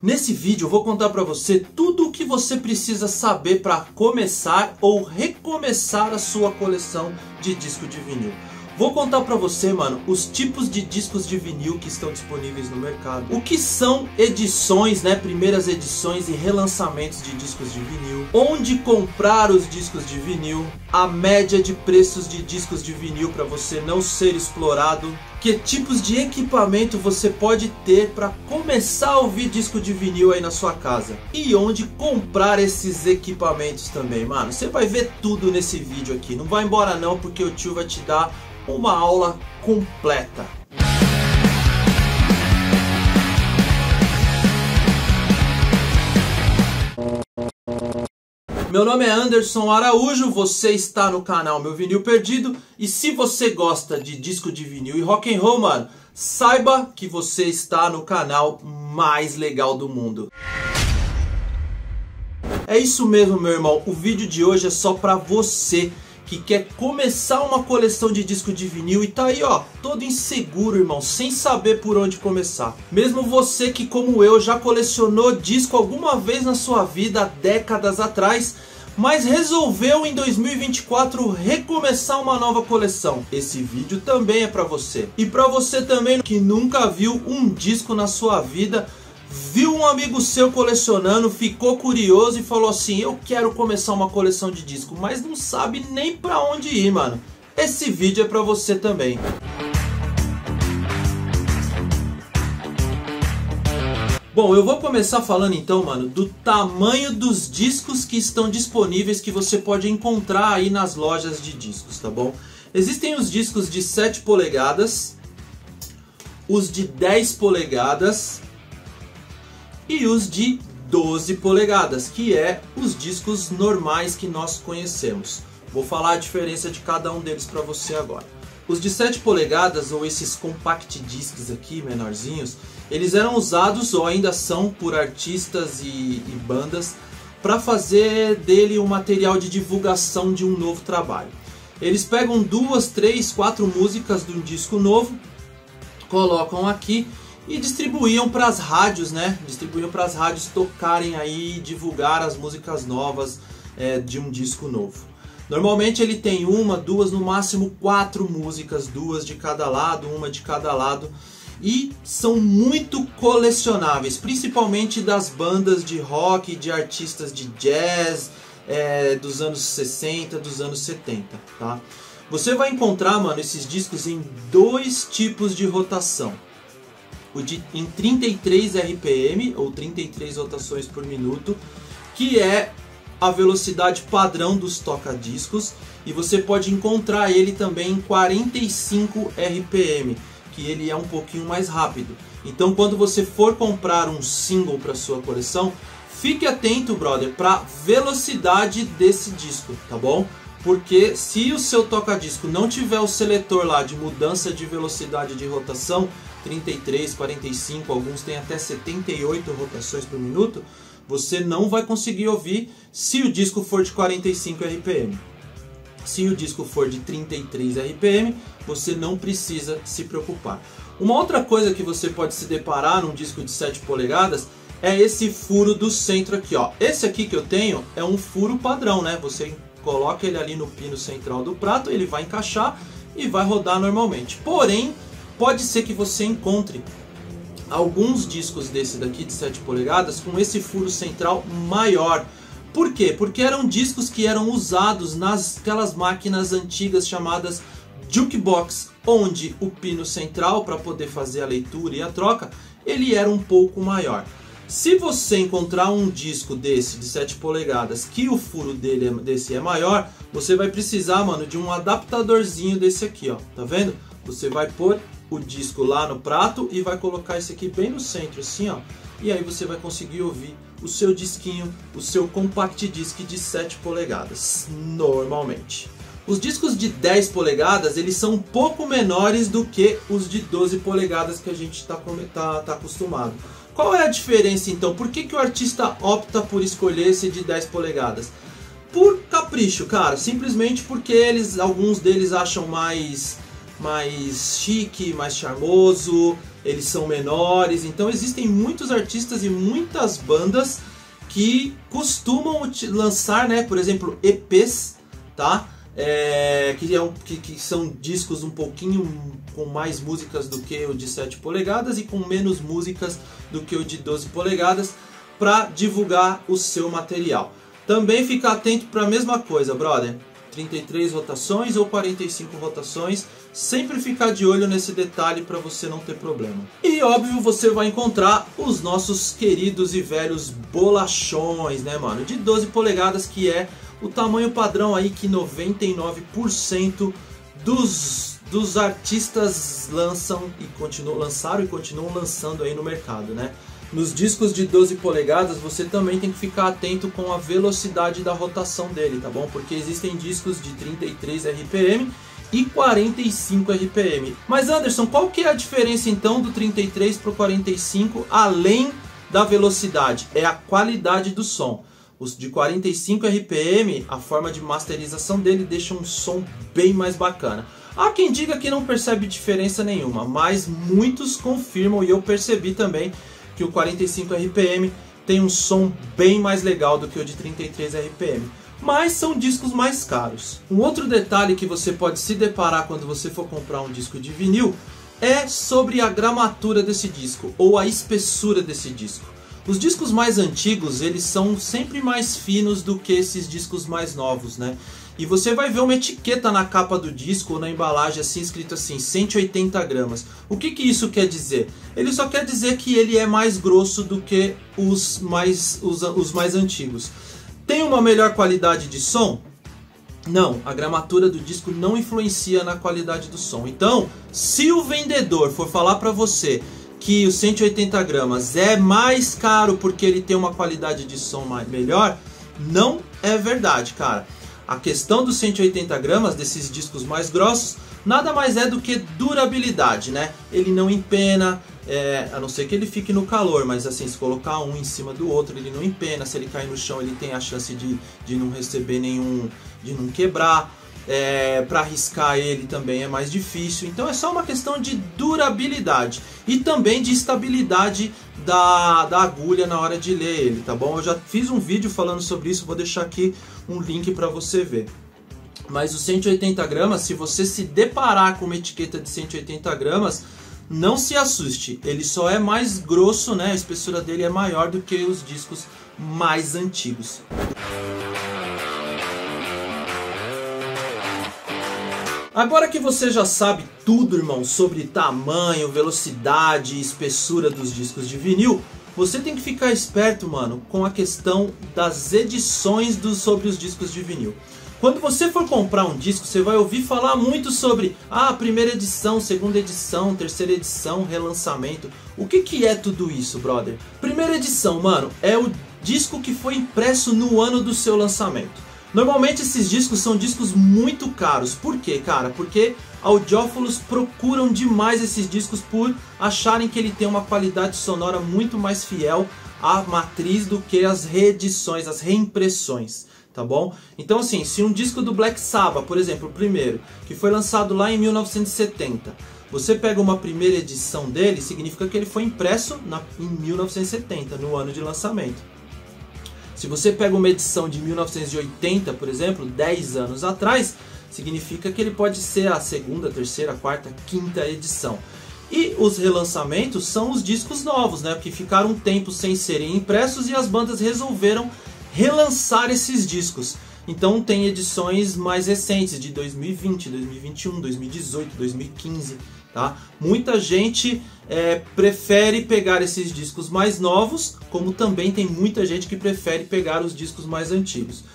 Nesse vídeo eu vou contar pra você tudo o que você precisa saber para começar ou recomeçar a sua coleção de disco de vinil. Vou contar pra você, mano, os tipos de discos de vinil que estão disponíveis no mercado. O que são edições, né, primeiras edições e relançamentos de discos de vinil. Onde comprar os discos de vinil. A média de preços de discos de vinil para você não ser explorado. Que tipos de equipamento você pode ter para começar a ouvir disco de vinil aí na sua casa. E onde comprar esses equipamentos também, mano. Você vai ver tudo nesse vídeo aqui. Não vai embora não, porque o tio vai te dar uma aula completa. Meu nome é Anderson Araújo, você está no canal Meu Vinil Perdido. E se você gosta de disco de vinil e rock and roll, mano, saiba que você está no canal mais legal do mundo. É isso mesmo, meu irmão, o vídeo de hoje é só pra você que quer começar uma coleção de disco de vinil e tá aí, ó, todo inseguro, irmão, sem saber por onde começar. Mesmo você que, como eu, já colecionou disco alguma vez na sua vida, há décadas atrás, mas resolveu em 2024 recomeçar uma nova coleção. Esse vídeo também é pra você. E pra você também que nunca viu um disco na sua vida, viu um amigo seu colecionando, ficou curioso e falou assim: eu quero começar uma coleção de disco, mas não sabe nem pra onde ir, mano. Esse vídeo é pra você também. Bom, eu vou começar falando então, mano, do tamanho dos discos que estão disponíveis, que você pode encontrar aí nas lojas de discos, tá bom? Existem os discos de 7 polegadas, os de 10 polegadas... e os de 12 polegadas, que é os discos normais que nós conhecemos. Vou falar a diferença de cada um deles para você agora. Os de 7 polegadas, ou esses compact discs aqui, menorzinhos, eles eram usados, ou ainda são, por artistas e bandas, para fazer dele um material de divulgação de um novo trabalho. Eles pegam 2, 3, 4 músicas de um disco novo, colocam aqui e distribuíam para as rádios, né? Distribuíam para as rádios tocarem aí, divulgar as músicas novas de um disco novo. Normalmente ele tem 1, 2, no máximo 4 músicas, 2 de cada lado, 1 de cada lado. E são muito colecionáveis, principalmente das bandas de rock, de artistas de jazz, dos anos 60, dos anos 70, tá? Você vai encontrar, mano, esses discos em 2 tipos de rotação. Em 33 RPM, ou 33 rotações por minuto, que é a velocidade padrão dos toca-discos, e você pode encontrar ele também em 45 RPM, que ele é um pouquinho mais rápido. Então quando você for comprar um single para sua coleção, fique atento, brother, para a velocidade desse disco, tá bom? Porque se o seu toca-disco não tiver o seletor lá de mudança de velocidade de rotação, 33, 45, alguns têm até 78 rotações por minuto, você não vai conseguir ouvir se o disco for de 45 RPM. Se o disco for de 33 RPM, você não precisa se preocupar. Uma outra coisa que você pode se deparar num disco de 7 polegadas é esse furo do centro aqui, ó. Esse aqui que eu tenho é um furo padrão, né? Você coloca ele ali no pino central do prato, ele vai encaixar e vai rodar normalmente. Porém, pode ser que você encontre alguns discos desse daqui de 7 polegadas com esse furo central maior. Por quê? Porque eram discos que eram usados naquelas máquinas antigas chamadas jukebox, onde o pino central, para poder fazer a leitura e a troca, ele era um pouco maior. Se você encontrar um disco desse de 7 polegadas que o furo desse é maior, você vai precisar, mano, de um adaptadorzinho desse aqui, ó. Tá vendo? Você vai pôr o disco lá no prato e vai colocar esse aqui bem no centro, assim, ó. E aí você vai conseguir ouvir o seu disquinho, o seu compact disc de 7 polegadas, normalmente. Os discos de 10 polegadas, eles são um pouco menores do que os de 12 polegadas que a gente tá acostumado. Qual é a diferença então? Por que o artista opta por escolher esse de 10 polegadas? Por capricho, cara. Simplesmente porque alguns deles acham mais chique, mais charmoso. eles são menores. Então existem muitos artistas e muitas bandas que costumam lançar, né, por exemplo, EPs, tá? Que são discos um pouquinho com mais músicas do que o de 7 polegadas e com menos músicas do que o de 12 polegadas para divulgar o seu material. Também fica atento para a mesma coisa, brother. 33 rotações ou 45 rotações, sempre ficar de olho nesse detalhe para você não ter problema. E óbvio, você vai encontrar os nossos queridos e velhos bolachões, né, mano, de 12 polegadas, que é o tamanho padrão aí que 99% dos artistas lançaram e continuam lançando aí no mercado, né? Nos discos de 12 polegadas você também tem que ficar atento com a velocidade da rotação dele, tá bom? Porque existem discos de 33 RPM e 45 RPM. Mas Anderson, qual que é a diferença então do 33 para o 45 além da velocidade? É a qualidade do som. Os de 45 RPM, a forma de masterização dele deixa um som bem mais bacana. Há quem diga que não percebe diferença nenhuma, mas muitos confirmam, e eu percebi também, que o 45 RPM tem um som bem mais legal do que o de 33 RPM. Mas são discos mais caros. Um outro detalhe que você pode se deparar quando você for comprar um disco de vinil é sobre a gramatura desse disco, ou a espessura desse disco. Os discos mais antigos, eles são sempre mais finos do que esses discos mais novos, né? E você vai ver uma etiqueta na capa do disco ou na embalagem assim, escrito assim, 180 gramas. O que isso quer dizer? Ele só quer dizer que ele é mais grosso do que os mais antigos. Tem uma melhor qualidade de som? Não, a gramatura do disco não influencia na qualidade do som. Então, se o vendedor for falar para você que os 180 gramas é mais caro porque ele tem uma qualidade de som melhor, não é verdade, cara. A questão dos 180 gramas, desses discos mais grossos, nada mais é do que durabilidade, né? Ele não empena, a não ser que ele fique no calor, mas assim, se colocar um em cima do outro, ele não empena. Se ele cair no chão, ele tem a chance de não receber nenhum, de não quebrar. Para riscar ele também é mais difícil. Então é só uma questão de durabilidade e também de estabilidade da agulha na hora de ler ele, tá bom? Eu já fiz um vídeo falando sobre isso, vou deixar aqui um link para você ver. Mas os 180 gramas, se você se deparar com uma etiqueta de 180 gramas, não se assuste, ele só é mais grosso, né? A espessura dele é maior do que os discos mais antigos. Agora que você já sabe tudo, irmão, sobre tamanho, velocidade e espessura dos discos de vinil, você tem que ficar esperto, mano, com a questão das edições sobre os discos de vinil. Quando você for comprar um disco, você vai ouvir falar muito sobre primeira edição, segunda edição, terceira edição, relançamento. O que é tudo isso, brother? Primeira edição, mano, é o disco que foi impresso no ano do seu lançamento. Normalmente esses discos são discos muito caros. Por quê, cara? Porque audiófilos procuram demais esses discos por acharem que ele tem uma qualidade sonora muito mais fiel à matriz do que as reedições, as reimpressões, tá bom? Então assim, se um disco do Black Sabbath, por exemplo, o primeiro, que foi lançado lá em 1970, você pega uma primeira edição dele, significa que ele foi impresso em 1970, no ano de lançamento. Se você pega uma edição de 1980, por exemplo, 10 anos atrás, significa que ele pode ser a segunda, terceira, quarta, quinta edição. E os relançamentos são os discos novos, né? Que ficaram um tempo sem serem impressos e as bandas resolveram relançar esses discos. Então tem edições mais recentes, de 2020, 2021, 2018, 2015... Tá? Muita gente prefere pegar esses discos mais novos, como também tem muita gente que prefere pegar os discos mais antigos.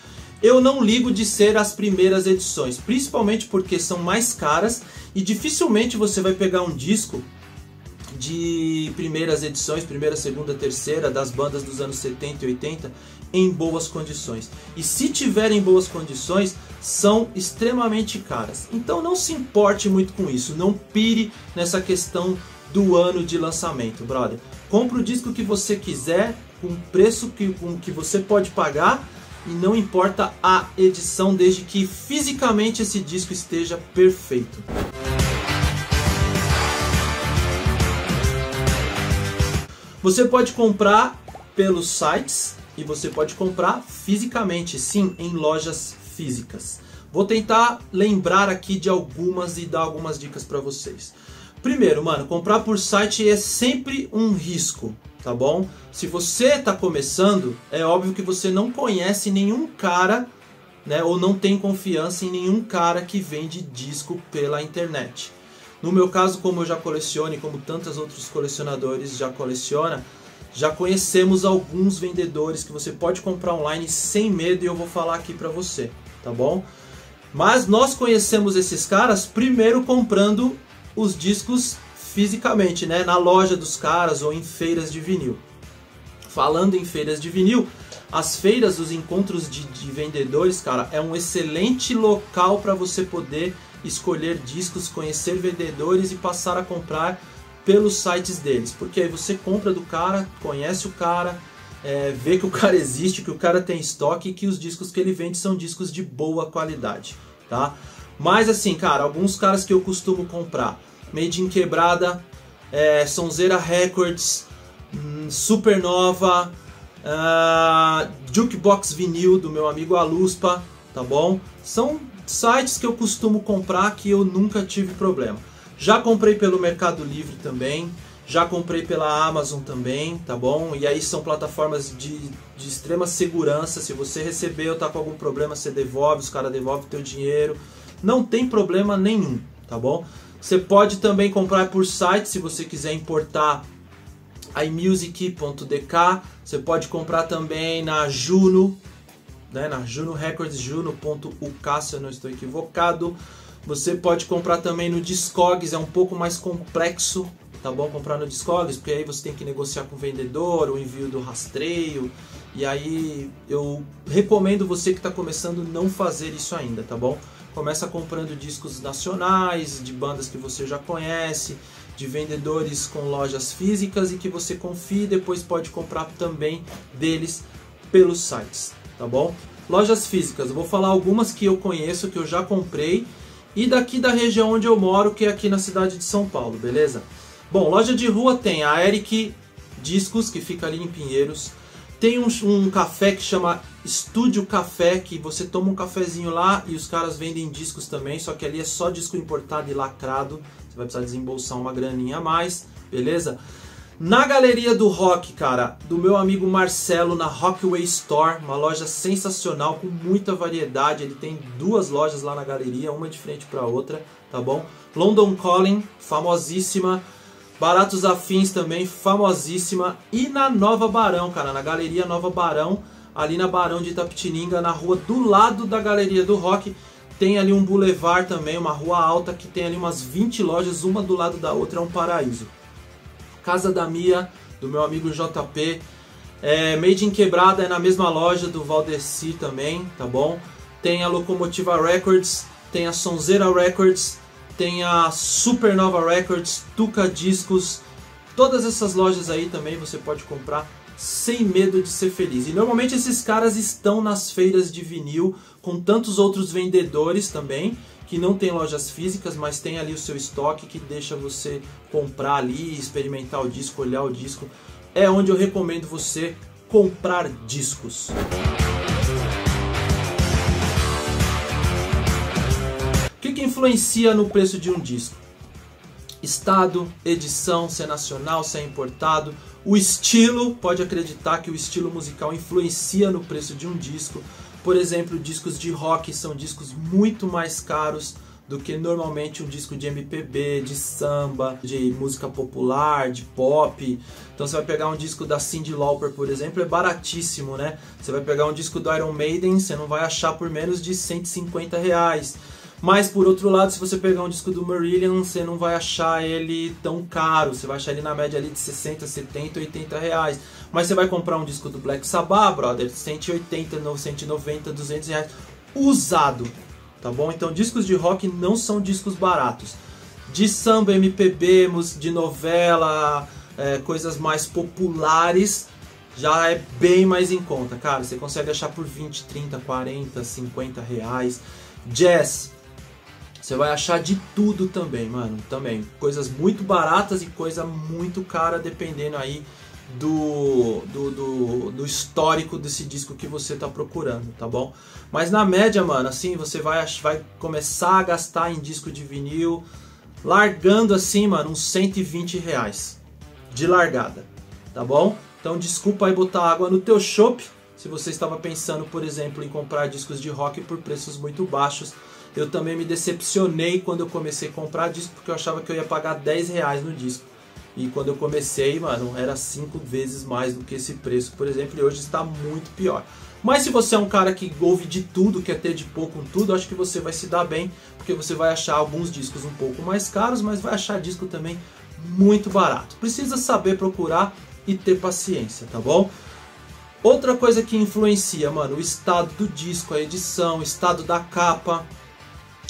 Eu não ligo de ser as primeiras edições, principalmente porque são mais caras e dificilmente você vai pegar um disco de primeiras edições, primeira, segunda, terceira, das bandas dos anos 70 e 80 em boas condições. E se tiverem boas condições, são extremamente caras. Então não se importe muito com isso, não pire nessa questão do ano de lançamento, brother. Compre o disco que você quiser, com o preço que você pode pagar, e não importa a edição, desde que fisicamente esse disco esteja perfeito. Você pode comprar pelos sites e você pode comprar fisicamente, sim, em lojas físicas. Vou tentar lembrar aqui de algumas e dar algumas dicas para vocês. Primeiro, mano, comprar por site é sempre um risco, tá bom? Se você está começando, é óbvio que você não conhece nenhum cara, né, ou não tem confiança em nenhum cara que vende disco pela internet. No meu caso, como eu já coleciono e como tantos outros colecionadores já colecionam, já conhecemos alguns vendedores que você pode comprar online sem medo e eu vou falar aqui para você, tá bom? Mas nós conhecemos esses caras primeiro comprando os discos fisicamente, né, na loja dos caras ou em feiras de vinil. Falando em feiras de vinil, as feiras, os encontros de vendedores, cara, é um excelente local para você poder escolher discos, conhecer vendedores e passar a comprar pelos sites deles. Porque aí você compra do cara, conhece o cara, vê que o cara existe, que o cara tem estoque e que os discos que ele vende são discos de boa qualidade, tá? Mas assim, cara, alguns caras que eu costumo comprar, Made in Quebrada, Sonzeira Records, Supernova, Jukebox Vinil do meu amigo Aluspa, tá bom? São sites que eu costumo comprar que eu nunca tive problema. Já comprei pelo Mercado Livre também, já comprei pela Amazon também, tá bom? E aí são plataformas de extrema segurança. Se você receber ou tá com algum problema, você devolve, os caras devolvem o teu dinheiro. Não tem problema nenhum, tá bom? Você pode também comprar por site, se você quiser importar imusic.dk. Você pode comprar também na Juno, né? Na Juno Records, juno.uk, se eu não estou equivocado. Você pode comprar também no Discogs, é um pouco mais complexo, tá bom? Comprar no Discogs, porque aí você tem que negociar com o vendedor, o envio do rastreio. E aí eu recomendo você que está começando não fazer isso ainda, tá bom? Começa comprando discos nacionais, de bandas que você já conhece, de vendedores com lojas físicas e que você confie, e depois pode comprar também deles pelos sites, tá bom? Lojas físicas, eu vou falar algumas que eu conheço, que eu já comprei, e daqui da região onde eu moro, que é aqui na cidade de São Paulo, beleza? Bom, loja de rua tem a Eric Discos, que fica ali em Pinheiros. Tem um café que chama Estúdio Café, que você toma um cafezinho lá e os caras vendem discos também, só que ali é só disco importado e lacrado. Você vai precisar desembolsar uma graninha a mais, beleza? Na Galeria do Rock, cara, do meu amigo Marcelo, na Rockway Store, uma loja sensacional, com muita variedade. Ele tem duas lojas lá na galeria, uma de frente para outra, tá bom? London Calling, famosíssima. Baratos Afins também, famosíssima. E na Nova Barão, cara, na Galeria Nova Barão, ali na Barão de Itapetininga, na rua do lado da Galeria do Rock. Tem ali um boulevard também, uma rua alta, que tem ali umas 20 lojas, uma do lado da outra, é um paraíso. Casa da Mia, do meu amigo JP. Made in Quebrada é na mesma loja do Valdeci também, tá bom? Tem a Locomotiva Records, tem a Sonzeira Records, tem a Supernova Records, Tuca Discos. Todas essas lojas aí também você pode comprar sem medo de ser feliz. E normalmente esses caras estão nas feiras de vinil com tantos outros vendedores também, que não tem lojas físicas, mas tem ali o seu estoque que deixa você comprar ali, experimentar o disco, olhar o disco. É onde eu recomendo você comprar discos. O que influencia no preço de um disco? Estado, edição, se é nacional, se é importado. O estilo, pode acreditar que o estilo musical influencia no preço de um disco. Por exemplo, discos de rock são discos muito mais caros do que normalmente um disco de MPB, de samba, de música popular, de pop. Então você vai pegar um disco da Cyndi Lauper, por exemplo, é baratíssimo, né? Você vai pegar um disco do Iron Maiden, você não vai achar por menos de R$150. Mas por outro lado, se você pegar um disco do Marillion, você não vai achar ele tão caro. Você vai achar ele na média ali de 60, 70, 80 reais. Mas você vai comprar um disco do Black Sabbath, brother, 180, 190, 200 reais, usado, tá bom? Então discos de rock não são discos baratos. De samba, MPB, de novela, coisas mais populares, já é bem mais em conta, cara. Você consegue achar por 20, 30, 40, 50 reais. Jazz, você vai achar de tudo também, mano. Também coisas muito baratas e coisa muito cara, dependendo aí do histórico desse disco que você está procurando, tá bom? Mas na média, mano, assim, você vai começar a gastar em disco de vinil, largando assim, mano, uns 120 reais de largada, tá bom? Então desculpa aí botar água no teu chopp, se você estava pensando, por exemplo, em comprar discos de rock por preços muito baixos. Eu também me decepcionei quando eu comecei a comprar disco, porque eu achava que eu ia pagar 10 reais no disco. E quando eu comecei, mano, era 5 vezes mais do que esse preço, por exemplo, e hoje está muito pior. Mas se você é um cara que ouve de tudo, quer ter de pouco em tudo, acho que você vai se dar bem, porque você vai achar alguns discos um pouco mais caros, mas vai achar disco também muito barato. Precisa saber procurar e ter paciência, tá bom? Outra coisa que influencia, mano, o estado do disco, a edição, o estado da capa.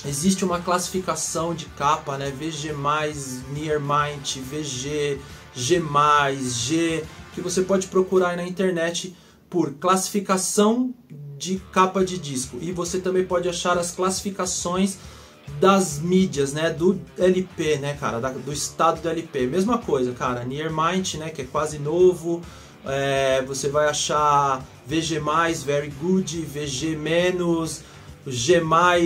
Existe uma classificação de capa, né? VG+, Nearmind, VG, G+, G, que você pode procurar aí na internet por classificação de capa de disco. E você também pode achar as classificações das mídias, né? Do LP, né, cara? Do estado do LP. Mesma coisa, cara. Nearmind, né? Que é quase novo. Você vai achar VG+, Very Good, VG-, G+,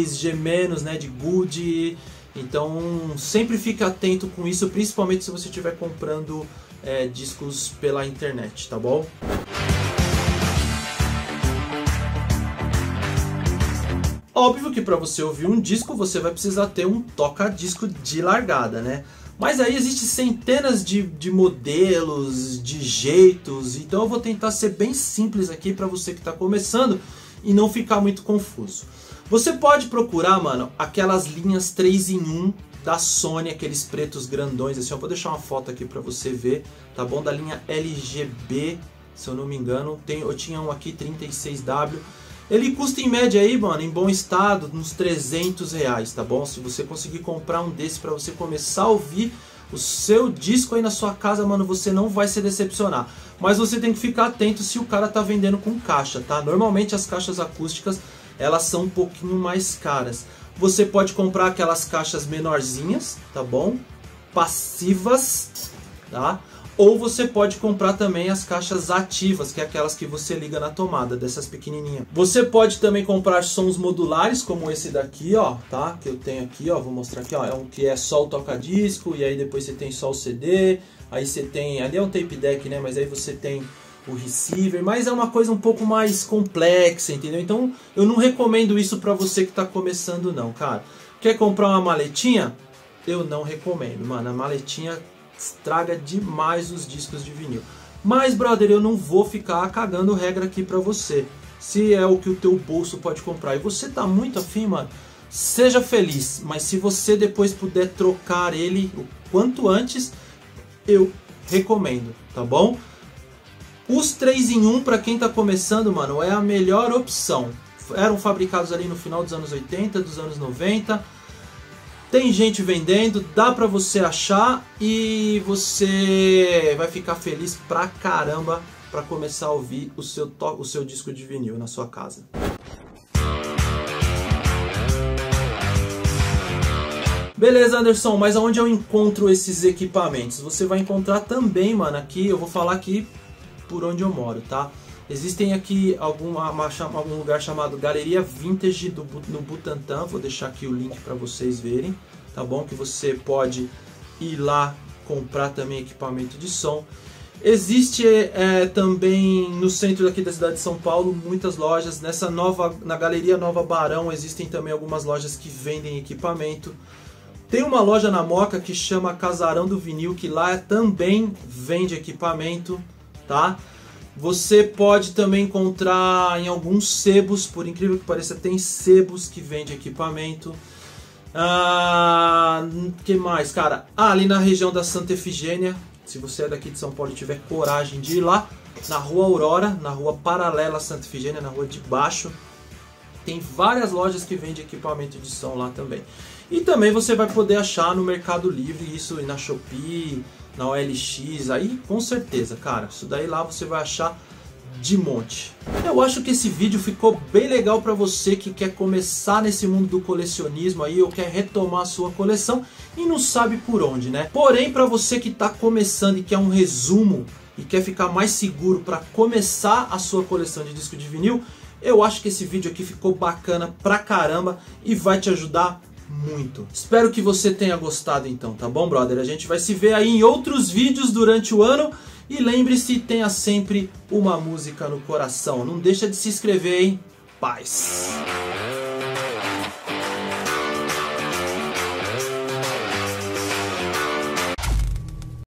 G-, né, de good. Então sempre fique atento com isso, principalmente se você estiver comprando discos pela internet, tá bom? Óbvio que para você ouvir um disco você vai precisar ter um toca-disco de largada, né? Mas aí existem centenas de modelos, de jeitos, então eu vou tentar ser bem simples aqui para você que está começando e não ficar muito confuso. Você pode procurar, mano, aquelas linhas 3 em 1 da Sony, aqueles pretos grandões, assim, eu vou deixar uma foto aqui pra você ver, tá bom? Da linha LGB, se eu não me engano, eu tinha um aqui, 36W, ele custa em média aí, mano, em bom estado, uns 300 reais, tá bom? Se você conseguir comprar um desse pra você começar a ouvir o seu disco aí na sua casa, mano, você não vai se decepcionar. Mas você tem que ficar atento se o cara tá vendendo com caixa, tá? Normalmente as caixas acústicas elas são um pouquinho mais caras. Você pode comprar aquelas caixas menorzinhas, tá bom? Passivas, tá? Ou você pode comprar também as caixas ativas, que é aquelas que você liga na tomada, dessas pequenininhas. Você pode também comprar sons modulares, como esse daqui, ó, tá? Que eu tenho aqui, ó, vou mostrar aqui, ó. É um que é só o toca-disco, e aí depois você tem só o CD, aí você tem, ali é um tape deck, né? Mas aí você tem o receiver, mas é uma coisa um pouco mais complexa, entendeu? Então eu não recomendo isso pra você que tá começando não, cara. Quer comprar uma maletinha? Eu não recomendo, mano. A maletinha estraga demais os discos de vinil. Mas, brother, eu não vou ficar cagando regra aqui pra você. Se é o que o teu bolso pode comprar e você tá muito afim, mano, seja feliz. Mas se você depois puder trocar ele o quanto antes, eu recomendo, tá bom? Os 3 em 1 para quem tá começando, mano, é a melhor opção. Eram fabricados ali no final dos anos 80, dos anos 90. Tem gente vendendo, dá pra você achar e você vai ficar feliz pra caramba pra começar a ouvir o seu disco de vinil na sua casa. Beleza, Anderson, mas aonde eu encontro esses equipamentos? Você vai encontrar também, mano, aqui, eu vou falar aqui por onde eu moro, tá? Existem aqui algum lugar chamado Galeria Vintage no Butantã. Vou deixar aqui o link para vocês verem, tá bom? Que você pode ir lá comprar também equipamento de som. Existe também no centro aqui da cidade de São Paulo muitas lojas. Na Galeria Nova Barão existem também algumas lojas que vendem equipamento. Tem uma loja na Moca que chama Casarão do Vinil, que lá também vende equipamento, tá? Você pode também encontrar em alguns sebos, por incrível que pareça, tem sebos que vendem equipamento. Que mais, cara? Ali na região da Santa Efigênia, se você é daqui de São Paulo e tiver coragem de ir lá, na Rua Aurora, na rua paralela à Santa Efigênia, na rua de baixo, tem várias lojas que vendem equipamento de som lá também. E também você vai poder achar no Mercado Livre, isso na Shopee, na OLX, aí com certeza, cara, isso daí lá você vai achar de monte. Eu acho que esse vídeo ficou bem legal para você que quer começar nesse mundo do colecionismo aí, ou quer retomar a sua coleção e não sabe por onde, né? Porém, para você que está começando e quer um resumo e quer ficar mais seguro para começar a sua coleção de disco de vinil, eu acho que esse vídeo aqui ficou bacana pra caramba e vai te ajudar muito. Espero que você tenha gostado então, tá bom, brother? A gente vai se ver aí em outros vídeos durante o ano. E lembre-se, tenha sempre uma música no coração. Não deixa de se inscrever, hein? Paz!